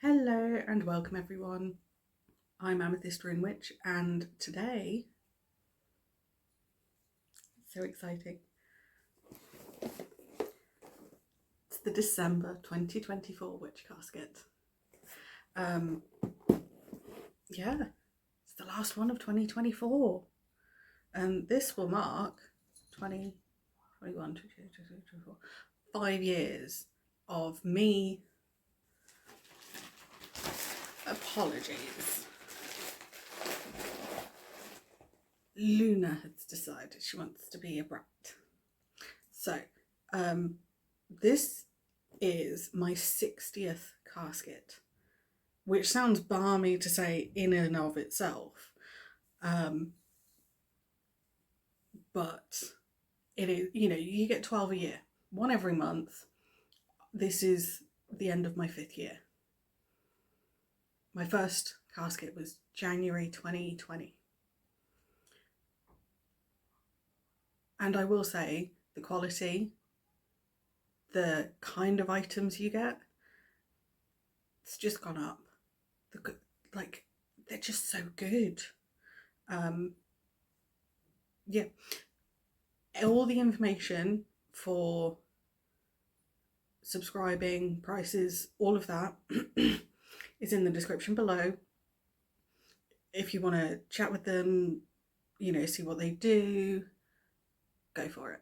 Hello and welcome everyone. I'm Amethyst Rune Witch and today, so exciting, it's the December 2024 Witch Casket. Yeah, it's the last one of 2024 and this will mark 20, 21, 22, 23, 24, 5 years of me. Apologies. Luna has decided she wants to be a brat. So, this is my 60th casket, which sounds balmy to say in and of itself. But it is, you get 12 a year, one every month. This is the end of my 5th year. My first casket was January 2020. And I will say the quality, the kind of items you get, it's just gone up. They're just so good. Yeah. All the information for subscribing, prices, all of that is in the description below. If you want to chat with them, see what they do, go for it.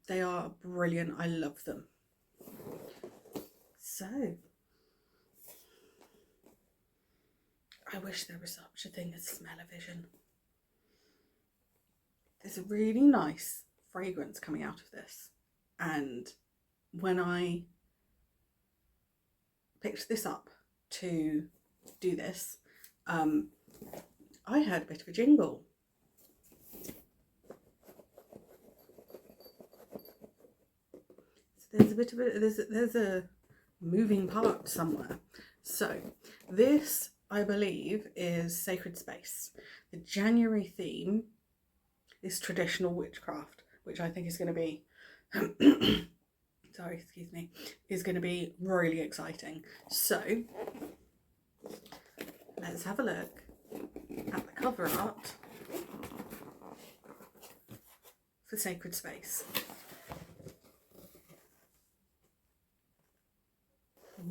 They are brilliant. I love them. So, I wish there was such a thing as smell-o-vision. There's a really nice fragrance coming out of this. And when I picked this up to do this, I heard a bit of a jingle. So there's a moving part somewhere. So this, I believe, is Sacred Space. The January theme is traditional witchcraft, which I think is going to be is going to be really exciting. So let's have a look at the cover art for Sacred Space.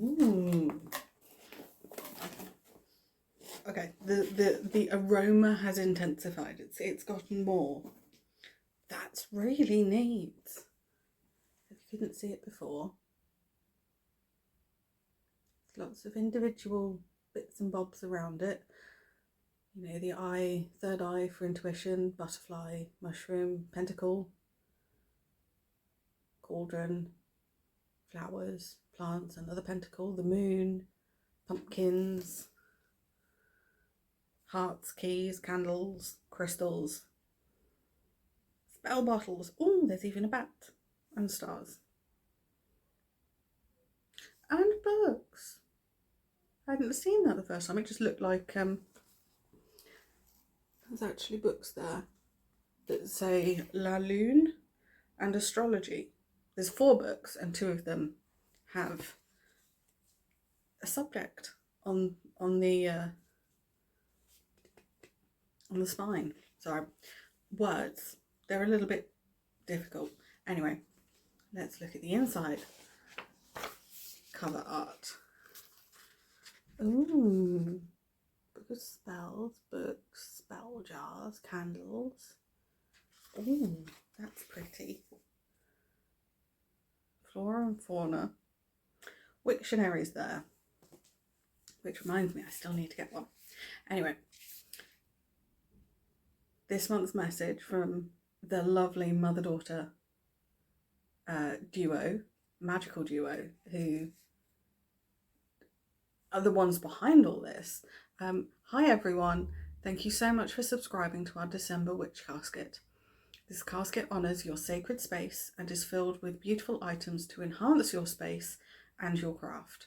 Ooh. Okay, the aroma has intensified. It's gotten more. That's really neat. If you couldn't see it before, lots of individual bits and bobs around it. The eye, third eye for intuition, butterfly, mushroom, pentacle, cauldron, flowers, plants, another pentacle, the moon, pumpkins, hearts, keys, candles, crystals, spell bottles. Oh, there's even a bat and stars. And books. I hadn't seen that the first time. It just looked like there's actually books there that say La Lune and astrology. There's 4 books and 2 of them have a subject on the spine. Sorry, words, they're a little bit difficult. Anyway, let's look at the inside cover art. Ooh, book of spells, books, spell jars, candles. Ooh, that's pretty. Flora and fauna. Wiktionary's there, which reminds me I still need to get one. Anyway, this month's message from the lovely mother-daughter duo, magical duo, who are the ones behind all this. Hi everyone, thank you so much for subscribing to our December Witch Casket. This casket honours your sacred space and is filled with beautiful items to enhance your space and your craft.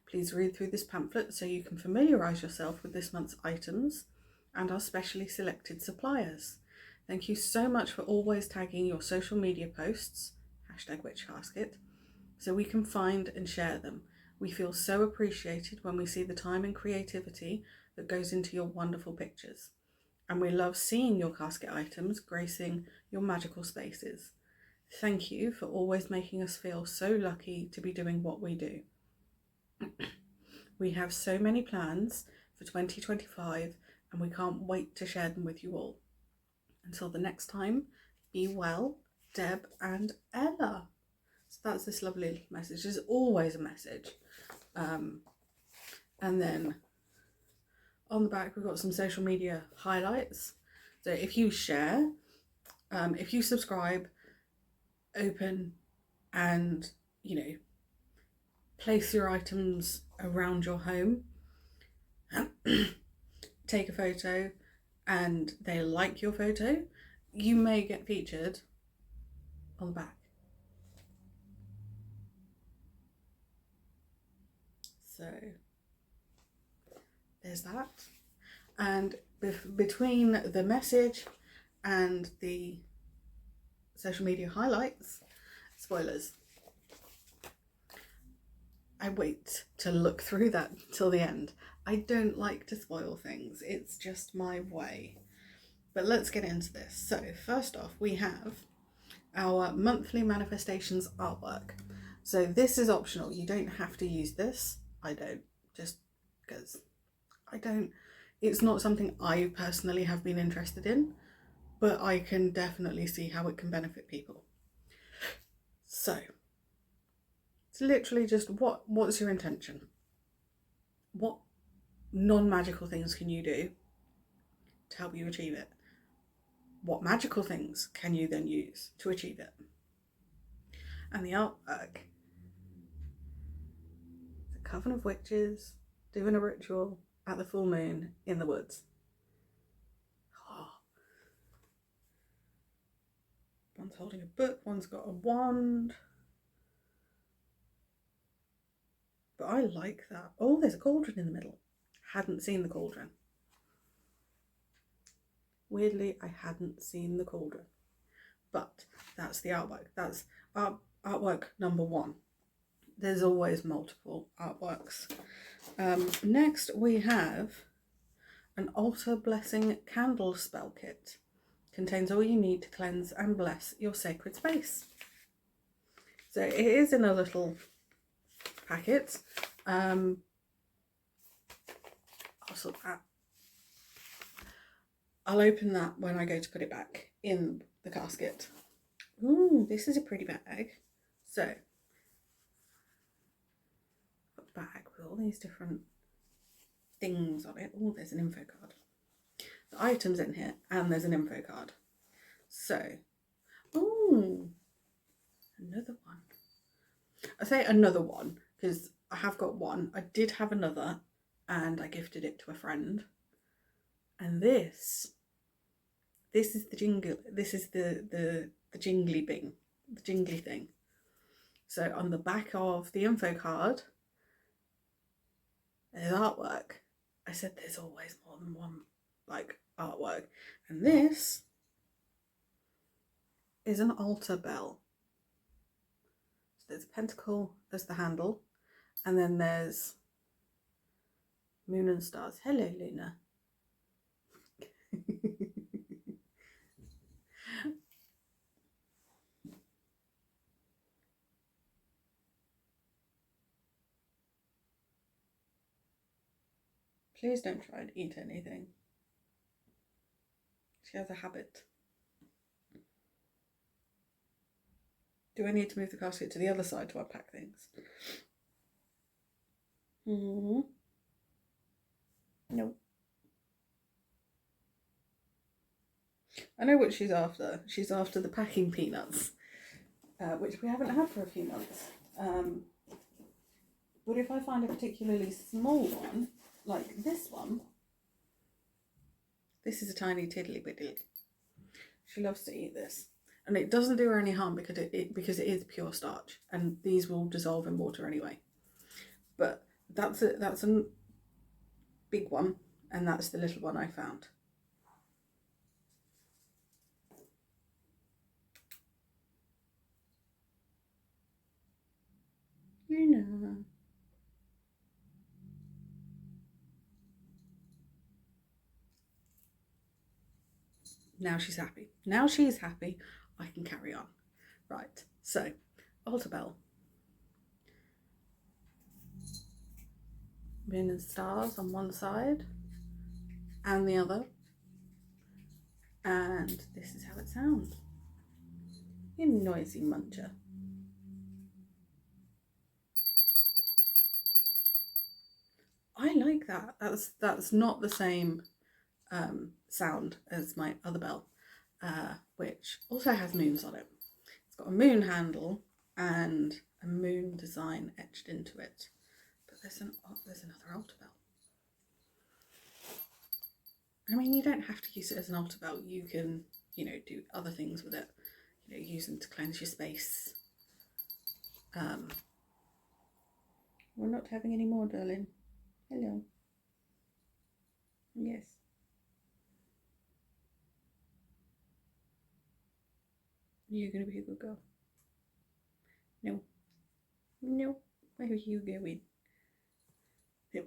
Please read through this pamphlet so you can familiarise yourself with this month's items and our specially selected suppliers. Thank you so much for always tagging your social media posts, #WitchCasket, so we can find and share them. We feel so appreciated when we see the time and creativity that goes into your wonderful pictures. And we love seeing your casket items gracing your magical spaces. Thank you for always making us feel so lucky to be doing what we do. We have so many plans for 2025 and we can't wait to share them with you all. Until the next time, be well, Deb and Ella. So that's this lovely little message. There's always a message. And then on the back, we've got some social media highlights. So if you share, if you subscribe, open, and, place your items around your home, take a photo, and they like your photo, you may get featured on the back. So there's that. And between the message and the social media highlights, spoilers. I wait to look through that till the end. I don't like to spoil things. It's just my way. But let's get into this. So first off, we have our monthly manifestations artwork. So this is optional. You don't have to use this. I don't, just because I don't. It's not something I personally have been interested in, but I can definitely see how it can benefit people. So it's literally just what's your intention? What non-magical things can you do to help you achieve it? What magical things can you then use to achieve it? And the artwork, the coven of witches doing a ritual at the full moon in the woods. Oh. One's holding a book, one's got a wand. But I like that. Oh, there's a cauldron in the middle. Hadn't seen the cauldron. Weirdly, I hadn't seen the cauldron. But that's the artwork. That's artwork number 1. There's always multiple artworks. Next, we have an altar blessing candle spell kit. Contains all you need to cleanse and bless your sacred space. So it is in a little packet. I'll open that when I go to put it back in the casket. Ooh, this is a pretty bag. So, a bag with all these different things on it. Oh, there's an info card. The items in here, and there's an info card. So, ooh, another one. I say another one because I have got one. I did have another, and I gifted it to a friend. And this is the jingle. This is the jingly thing, the jingly thing. So on the back of the info card, there's artwork. I said there's always more than one artwork, and this is an altar bell. So there's a pentacle as the handle, and then there's moon and stars. Hello, Luna. Please don't try and eat anything. She has a habit. Do I need to move the casket to the other side to unpack things? No. I know what she's after. She's after the packing peanuts, which we haven't had for a few months. But if I find a particularly small one, like this one, this is a tiny tiddly biddly. She loves to eat this. And it doesn't do her any harm because it is pure starch, and these will dissolve in water anyway. But that's a big one, and that's the little one I found. Luna. Now she's happy. Now she's happy, I can carry on. Right, so altar bell. Moon and stars on one side and the other. And this is how it sounds. You noisy muncher. I like that. That's not the same sound as my other bell, which also has moons on it. It's got a moon handle and a moon design etched into it. But there's another altar bell. I mean, you don't have to use it as an altar bell. You can, do other things with it. Use them to cleanse your space. We're not having any more, darling. Hello. Yes. You're gonna be a good girl. No. No. Where are you going? No.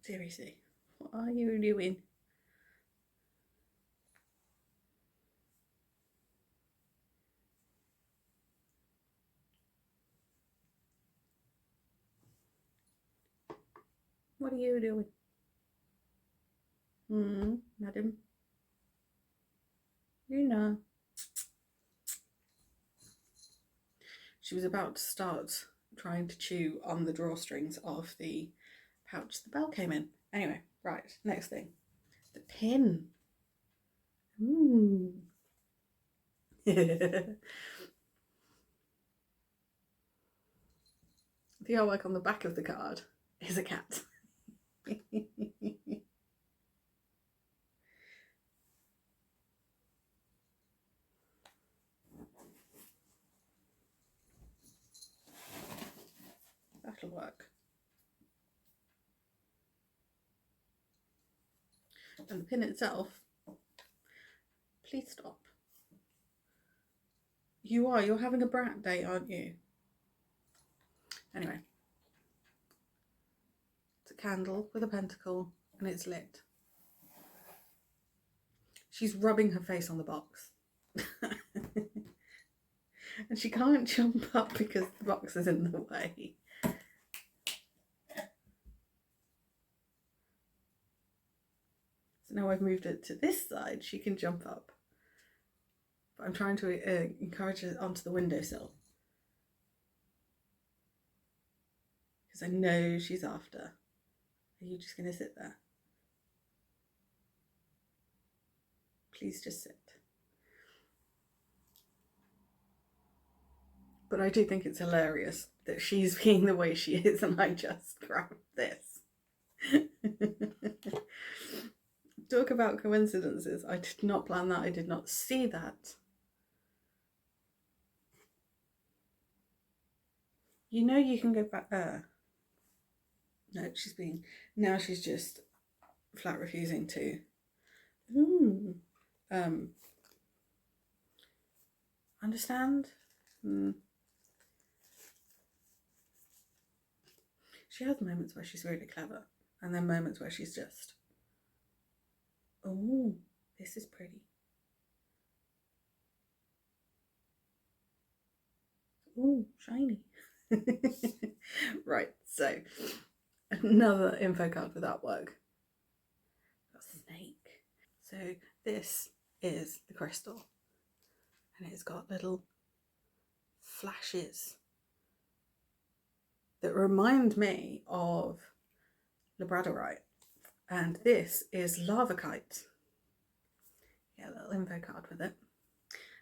Seriously. What are you doing? What are you doing? Madam? Luna. She was about to start trying to chew on the drawstrings of the pouch the bell came in. Anyway, right, next thing. The pin. The artwork on the back of the card is a cat. That'll work. And the pin itself, please stop. You're having a brat day, aren't you? Anyway, it's a candle with a pentacle and it's lit. She's rubbing her face on the box. And she can't jump up because the box is in the way. So now I've moved it to this side, she can jump up. But I'm trying to encourage her onto the windowsill. Because I know she's after. Are you just going to sit there? Please just sit. But I do think it's hilarious that she's being the way she is and I just grabbed this. Talk about coincidences. I did not plan that. I did not see that. You can go back there. No, now she's just flat refusing to. Understand? She has moments where she's really clever, and then moments where she's just, oh, this is pretty. Oh, shiny. Right, so another info card for that work. Got a snake. So this is the crystal, and it's got little flashes that remind me of labradorite, and this is lavakite. Yeah, a little info card with it.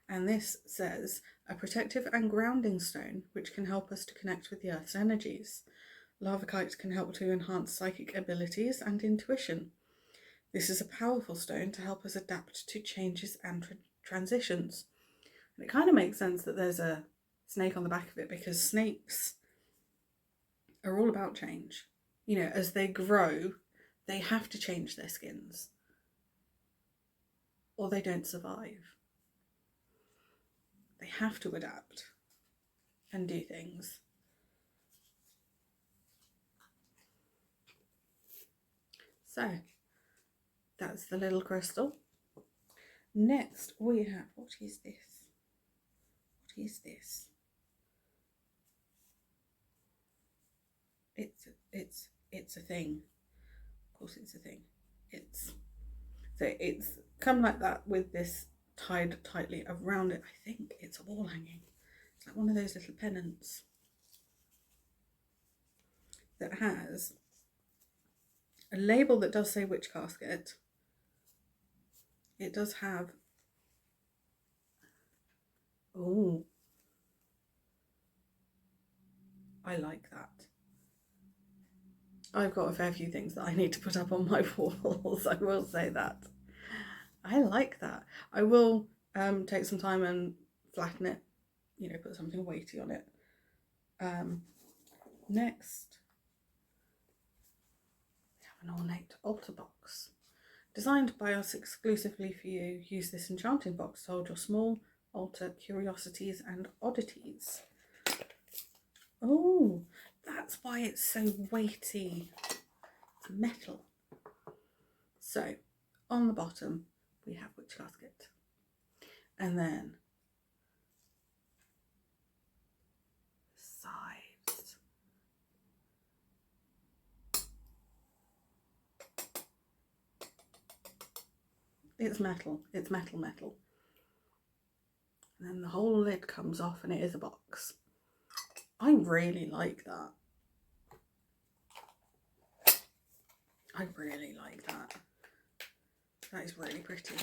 And this says, a protective and grounding stone which can help us to connect with the earth's energies. Lavakite can help to enhance psychic abilities and intuition. This is a powerful stone to help us adapt to changes and transitions. And it kind of makes sense that there's a snake on the back of it, because snakes are all about change. As they grow, they have to change their skins or they don't survive. They have to adapt and do things. So, That's the little crystal. Next we have, what is this? What is this? It's a thing. Of course it's a thing. It's come like that with this tied tightly around it. I think it's a wall hanging. It's like one of those little pennants that has a label that does say Witch Casket. It does have, oh, I like that. I've got a fair few things that I need to put up on my walls, I will say that. I like that. I will take some time and flatten it, you know, put something weighty on it. Next, we have an ornate altar box. Designed by us exclusively for you, use this enchanting box to hold your small altar curiosities and oddities. Oh, that's why it's so weighty. It's metal. So, on the bottom, we have Witch Casket. And then sides. It's metal. It's metal. And then the whole lid comes off and it is a box. I really like that. I really like that. That is really pretty.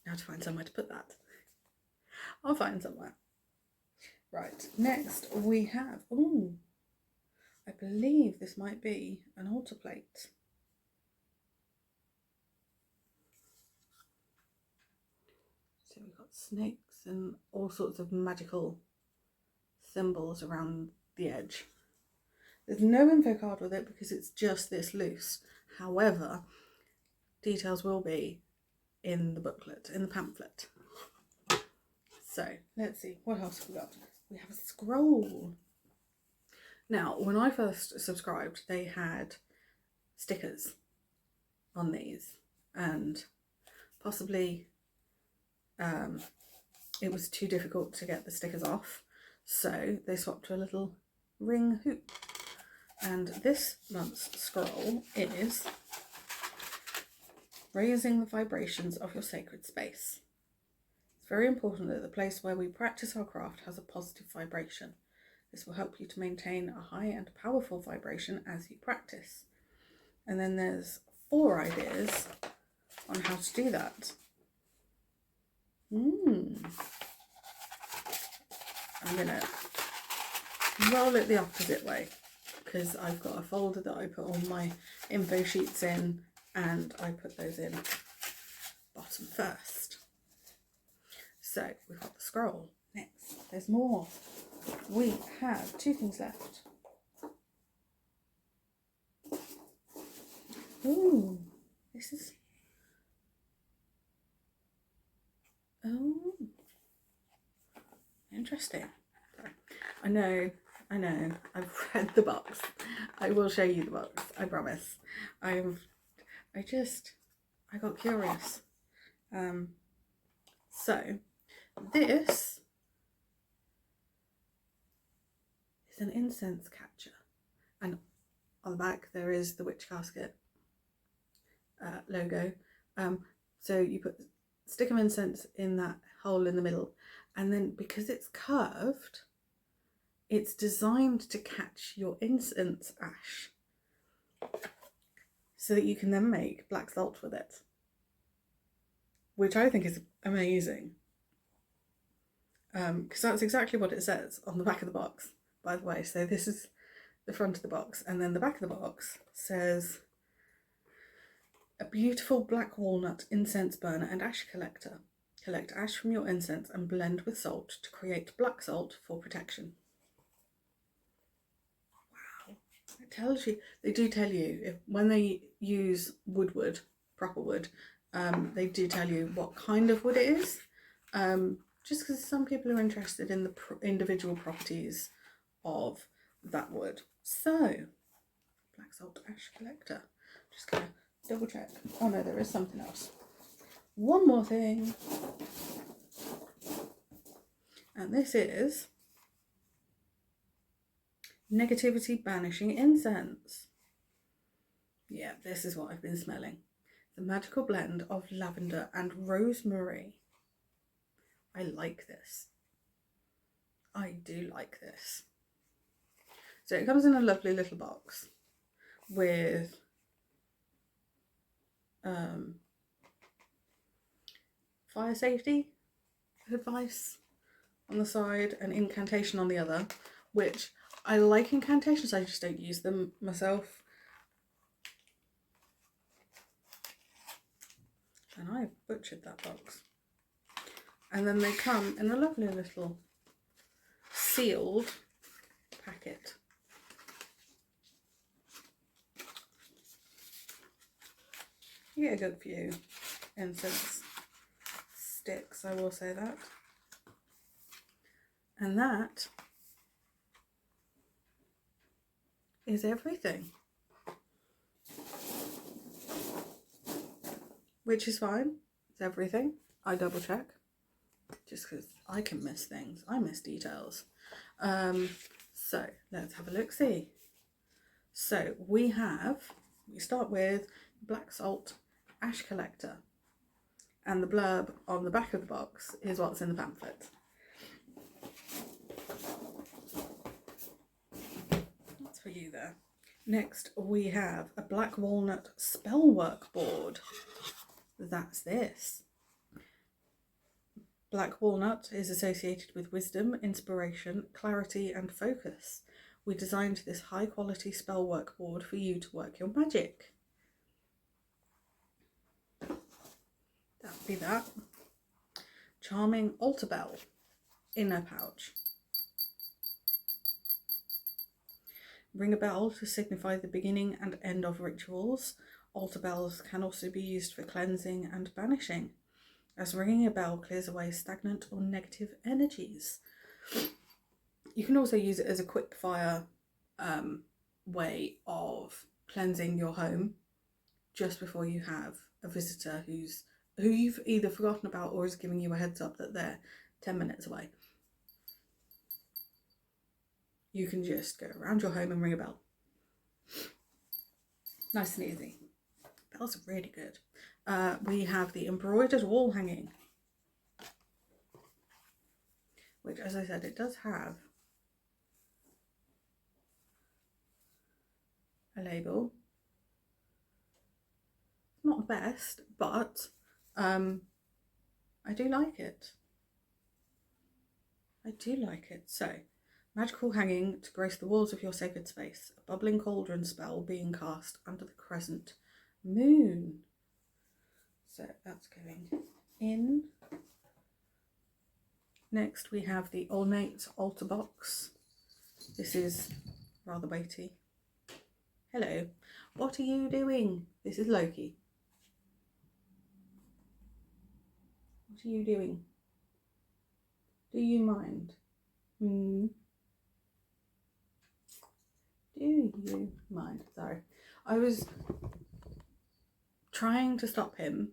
Now to find somewhere to put that. I'll find somewhere. Right, next we have, oh, I believe this might be an altar plate. So we've got snakes and all sorts of magical symbols around the edge. There's no info card with it because it's just this loose. However, details will be in the booklet, in the pamphlet. So let's see, what else have we got? We have a scroll. Now, when I first subscribed, they had stickers on these, and possibly it was too difficult to get the stickers off, so they swapped to a little ring hoop. And this month's scroll is raising the vibrations of your sacred space. It's very important that the place where we practice our craft has a positive vibration. This will help you to maintain a high and powerful vibration as you practice. And then there's 4 ideas on how to do that. I'm gonna roll it the opposite way because I've got a folder that I put all my info sheets in, and I put those in bottom first. So we've got the scroll. Next, there's more. We have 2 things left. Ooh, this is, oh, interesting. I know, I've read the box. I will show you the box, I promise. I got curious. So this is an incense catcher, and on the back there is the Witch Casket logo. So you put a stick of incense in that hole in the middle, and then because it's curved, it's designed to catch your incense ash so that you can then make black salt with it, which I think is amazing. Because that's exactly what it says on the back of the box, by the way. So this is the front of the box, and then the back of the box says, a beautiful black walnut incense burner and ash collector. Collect ash from your incense and blend with salt to create black salt for protection. Wow. It tells you, they do tell you, if when they use wood, proper wood, they do tell you what kind of wood it is, just because some people are interested in the individual properties of that wood. So, black salt ash collector. Just gonna double check. Oh no, there is something else. One more thing. And this is Negativity Banishing Incense. Yeah, this is what I've been smelling. The magical blend of lavender and rosemary. I like this. I do like this. So it comes in a lovely little box with fire safety advice on the side and incantation on the other, which I like incantations, I just don't use them myself. And I butchered that box. And then they come in a lovely little sealed packet. You get a good few incense sticks, I will say that. And that is everything. Which is fine. It's everything. I double check. Just because I can miss things. I miss details. So let's have a look see. So we start with black salt ash collector. And the blurb on the back of the box is what's in the pamphlet. That's for you there. Next we have a black walnut spellwork board. That's this. Black walnut is associated with wisdom, inspiration, clarity and focus. We designed this high quality spellwork board for you to work your magic. That'd be that. Charming altar bell, inner pouch. Ring a bell to signify the beginning and end of rituals. Altar bells can also be used for cleansing and banishing, as ringing a bell clears away stagnant or negative energies. You can also use it as a quick fire way of cleansing your home just before you have a visitor who you've either forgotten about or is giving you a heads up that they're 10 minutes away. You can just go around your home and ring a bell. Nice and easy. Bells are really good. We have the embroidered wall hanging, which, as I said, it does have a label. Not the best, but I do like it. I do like it. So, magical hanging to grace the walls of your sacred space. A bubbling cauldron spell being cast under the crescent moon. So that's going in. Next we have the ornate altar box. This is rather weighty. Hello, what are you doing? This is Loki. What are you doing? Do you mind? Do you mind? Sorry. I was trying to stop him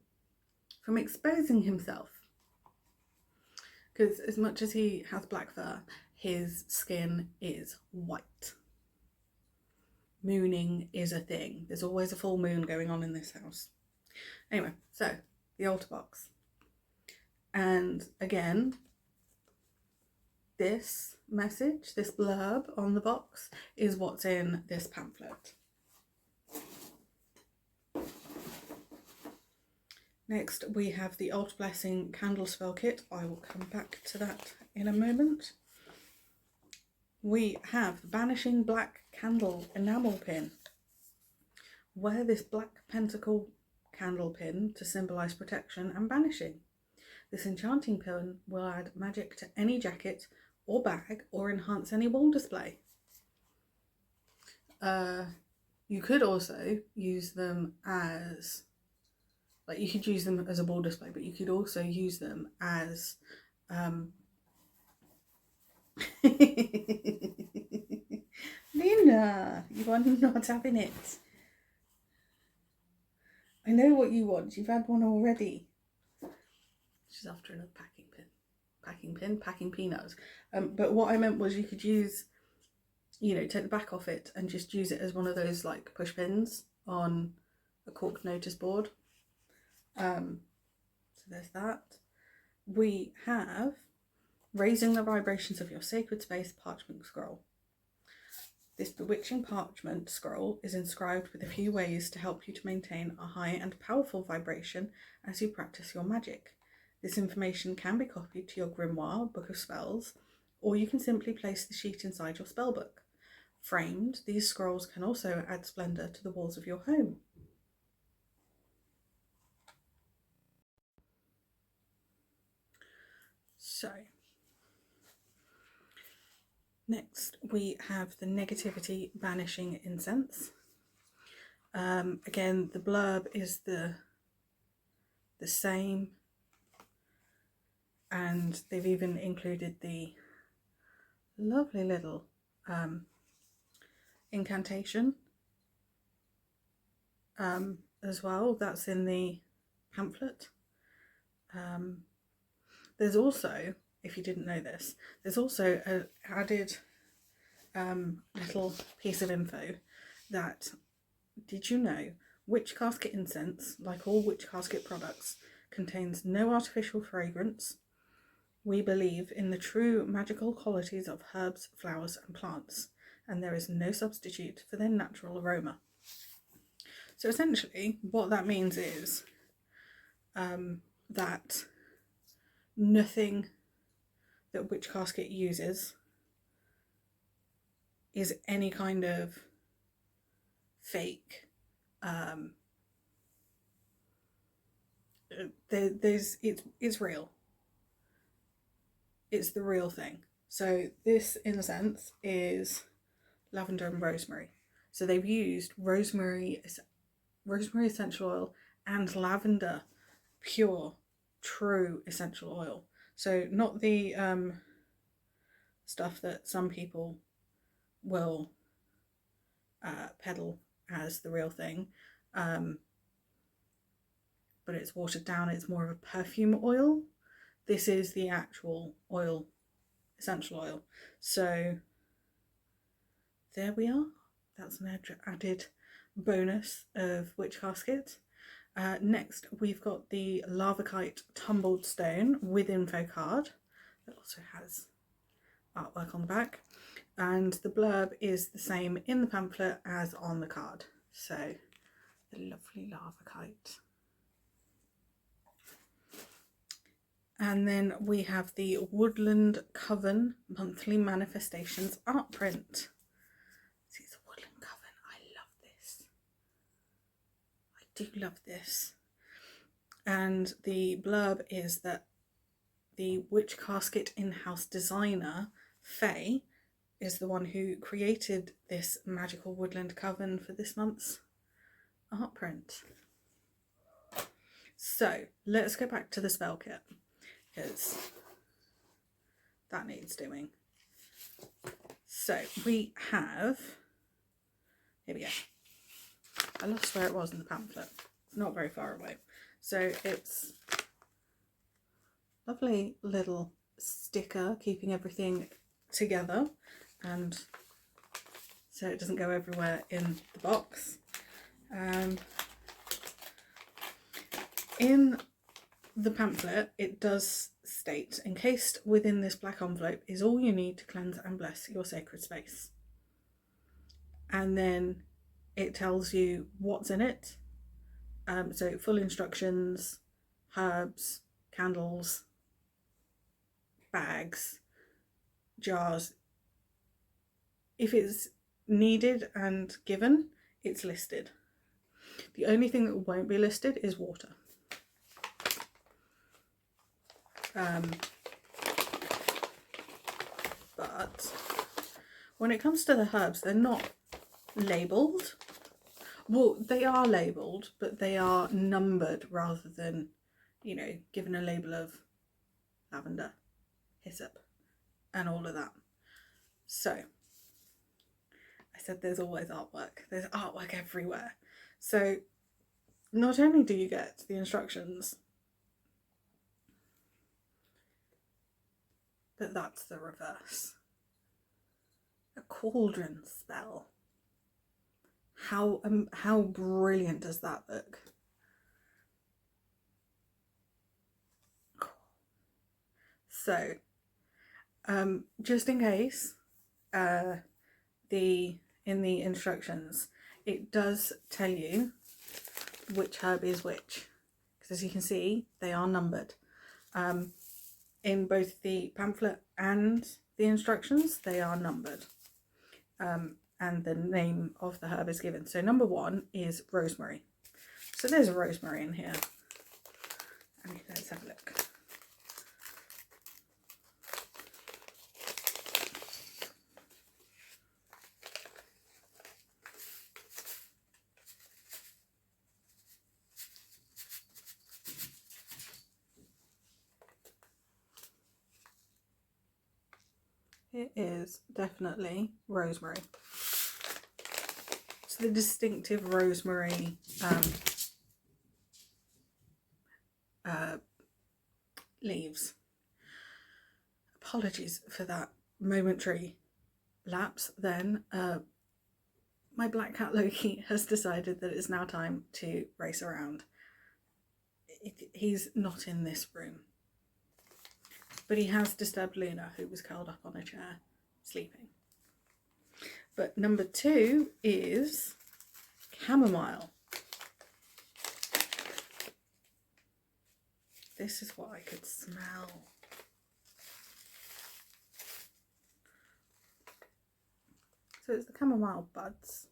from exposing himself, because as much as he has black fur, his skin is white. Mooning is a thing. There's always a full moon going on in this house. Anyway, so the altar box. And again, this message, this blurb on the box is what's in this pamphlet. Next we have the Altar Blessing candle spell kit. I will come back to that in a moment. We have the Banishing Black Candle enamel pin. Wear this black pentacle candle pin to symbolise protection and banishing. This enchanting pin will add magic to any jacket or bag or enhance any wall display. You could also use them as, like, you could use them as a wall display, but you could also use them as Lina, you are not having it. I know what you want. You've had one already. She's after another packing pin. Packing peanuts. But what I meant was you could use, you know, take the back off it and just use it as one of those like push pins on a cork notice board. So there's that. We have Raising the Vibrations of Your Sacred Space parchment scroll. This bewitching parchment scroll is inscribed with a few ways to help you to maintain a high and powerful vibration as you practice your magic. This information can be copied to your grimoire, book of spells, or you can simply place the sheet inside your spellbook. Framed, these scrolls can also add splendour to the walls of your home. So, next we have the Negativity Banishing Incense. Again, the blurb is the same, and they've even included the lovely little incantation as well. That's in the pamphlet. There's also, if you didn't know this, there's also an added little piece of info that, did you know, Witch Casket incense, like all Witch Casket products, contains no artificial fragrance. We believe in the true magical qualities of herbs, flowers and plants, and there is no substitute for their natural aroma. So essentially what that means is that nothing that Witch Casket uses is any kind of fake. It's real. It's the real thing. So this incense is lavender and rosemary. So they've used rosemary essential oil and lavender, pure, true essential oil. So not the stuff that some people will peddle as the real thing, but it's watered down. It's more of a perfume oil. This is the actual oil, essential oil. So there we are. That's an added bonus of Witch Casket. Next we've got the Lavakite Tumbled Stone with info card that also has artwork on the back, and the blurb is the same in the pamphlet as on the card. So the lovely Lavakite. And then we have the Woodland Coven Monthly Manifestations art print. See, it's a Woodland Coven. I love this. I do love this. And the blurb is that the Witch Casket in-house designer, Faye, is the one who created this magical woodland coven for this month's art print. So let's go back to the spell kit, because that needs doing. So we have, here we go. I lost where it was in the pamphlet. It's not very far away. So it's lovely little sticker keeping everything together, and so it doesn't go everywhere in the box. In the pamphlet it does state, encased within this black envelope is all you need to cleanse and bless your sacred space. And then it tells you what's in it. So full instructions, herbs, candles, bags, jars. If it's needed and given, it's listed. The only thing that won't be listed is water. But when it comes to the herbs, they're not labelled. Well, they are labelled, but they are numbered rather than, you know, given a label of lavender, hyssop, and all of that. So I said there's always artwork. There's artwork everywhere. So not only do you get the instructions, but that's the reverse. A cauldron spell. How brilliant does that look? So, just in case, in the instructions, it does tell you which herb is which, because as you can see, they are numbered. In both the pamphlet and the instructions, they are numbered. And the name of the herb is given. So number 1 is rosemary. So there's a rosemary in here. And let's have a look. It is definitely rosemary. It's the distinctive rosemary leaves. Apologies for that momentary lapse then. My black cat Loki has decided that it's now time to race around. He's not in this room. But he has disturbed Luna, who was curled up on a chair, sleeping. But number 2 is chamomile. This is what I could smell. So it's the chamomile buds.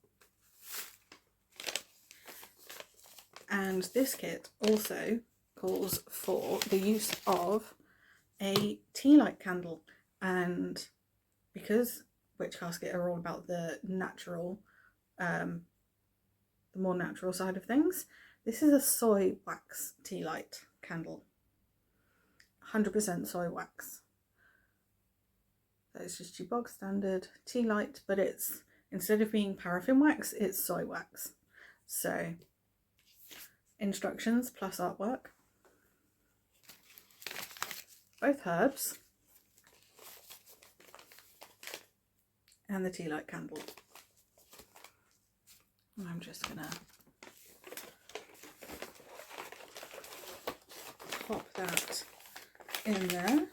And this kit also calls for the use of a tea light candle, and because Witch Casket are all about the natural, the more natural side of things, this is a soy wax tea light candle, 100% soy wax. So it's just your bog standard tea light, but it's, instead of being paraffin wax, it's soy wax. So instructions plus artwork. Both herbs and the tea light candle. And I'm just gonna pop that in there.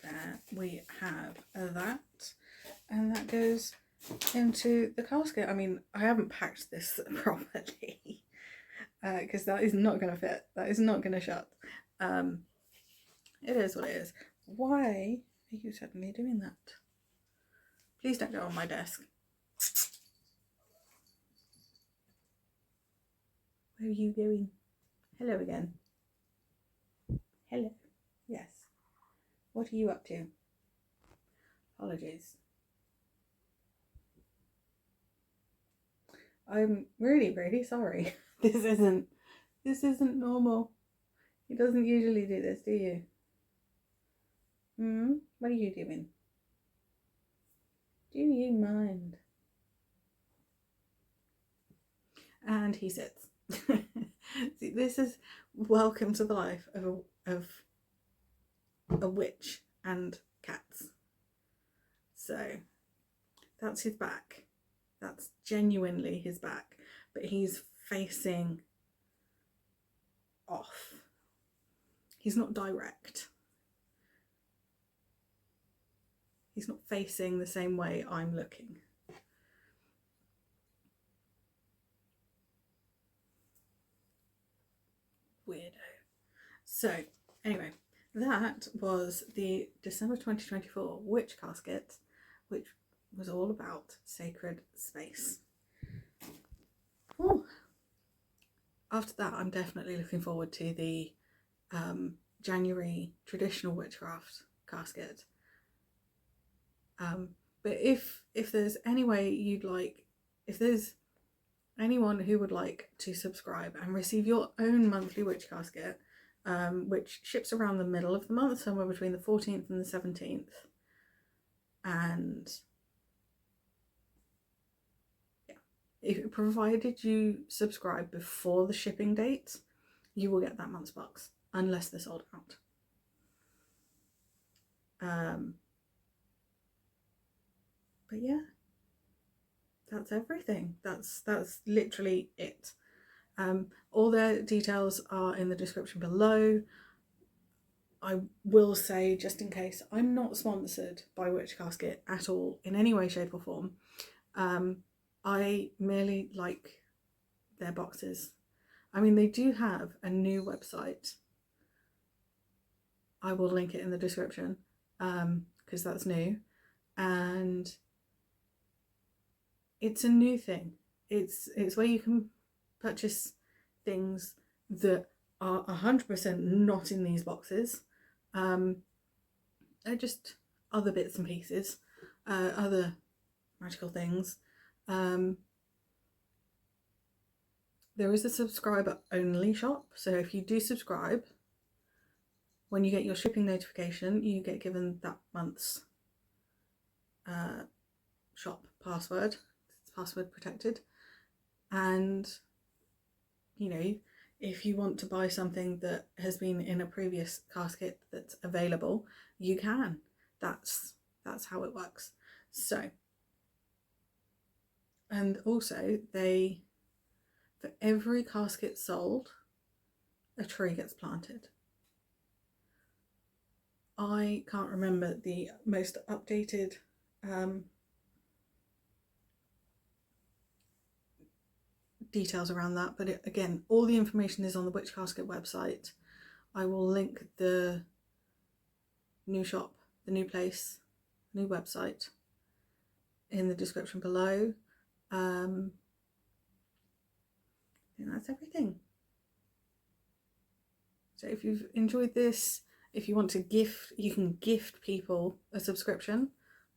There we have that, and that goes into the casket. I mean, I haven't packed this properly. Because that is not going to fit. That is not going to shut. It is what it is. Why are you suddenly doing that? Please don't go on my desk. Where are you going? Hello again. Hello. Yes. What are you up to? Apologies. I'm really, really sorry. This isn't normal. He doesn't usually do this, do you? What are you doing? Do you mind? And he sits. See, this is welcome to the life of a witch and cats. So that's his back. That's genuinely his back, but he's facing off. He's not direct. He's not facing the same way I'm looking. Weirdo. So, anyway, that was the December 2024 Witch Casket, which was all about sacred space. Ooh. After that, I'm definitely looking forward to the January traditional witchcraft casket. But if there's any way you'd like, if there's anyone who would like to subscribe and receive your own monthly witch casket, which ships around the middle of the month, somewhere between the 14th and the 17th, and if provided you subscribe before the shipping date, you will get that month's box unless they're sold out. But yeah, that's everything. That's literally it. All their details are in the description below. I will say, just in case, I'm not sponsored by Witch Casket at all in any way, shape or form. I merely like their boxes. I mean, they do have a new website. I will link it in the description because that's new, and it's a new thing. It's where you can purchase things that are 100% not in these boxes. They're just other bits and pieces, other magical things. There is a subscriber only shop, so if you do subscribe, when you get your shipping notification, you get given that month's shop password. It's password protected, and you know, if you want to buy something that has been in a previous casket that's available, you can. That's how it works. So, and also they, for every casket sold, a tree gets planted. I can't remember the most updated details around that, but again, all the information is on the Witch Casket website. I will link the new shop, the new place, new website in the description below. I think that's everything. So if you've enjoyed this, if you want to gift, you can gift people a subscription.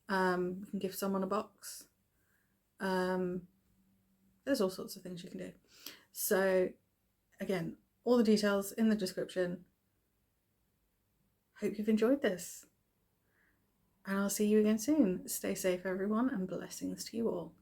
You can gift someone a box. There's all sorts of things you can do. So again, all the details in the description. Hope you've enjoyed this. And I'll see you again soon. Stay safe, everyone, and blessings to you all.